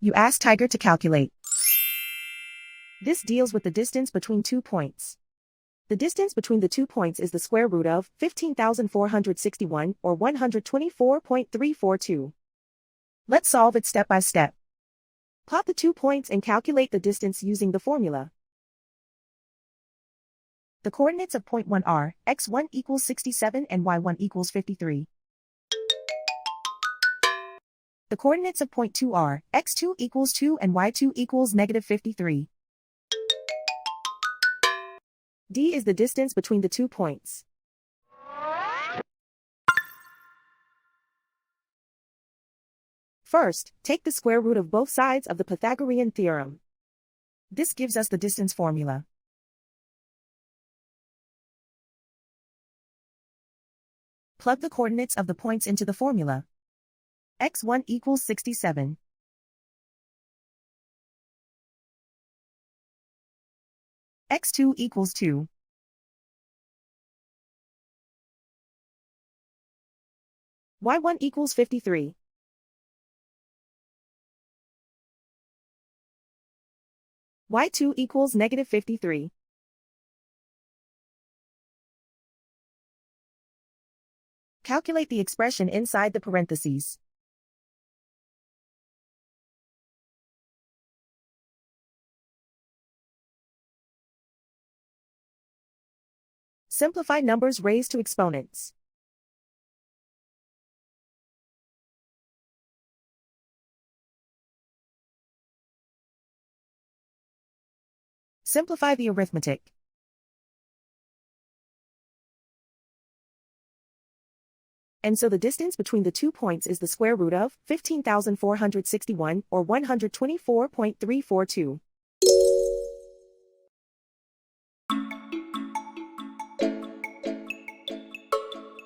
You ask Tiger to calculate. This deals with the distance between 2 points. The distance between the 2 points is the square root of 15,461 or 124.342. Let's solve it step by step. Plot the 2 points and calculate the distance using the formula. The coordinates of point 1 are x1 equals 67 and y1 equals 53. The coordinates of point 2 are x2 equals 2 and y2 equals negative 53. D is the distance between the 2 points. First, take the square root of both sides of the Pythagorean theorem. This gives us the distance formula. Plug the coordinates of the points into the formula. x1 equals 67. x2 equals 2. y1 equals 53. y2 equals negative 53. Calculate the expression inside the parentheses. Simplify numbers raised to exponents. Simplify the arithmetic. And so the distance between the 2 points is the square root of 15,461 or 124.342.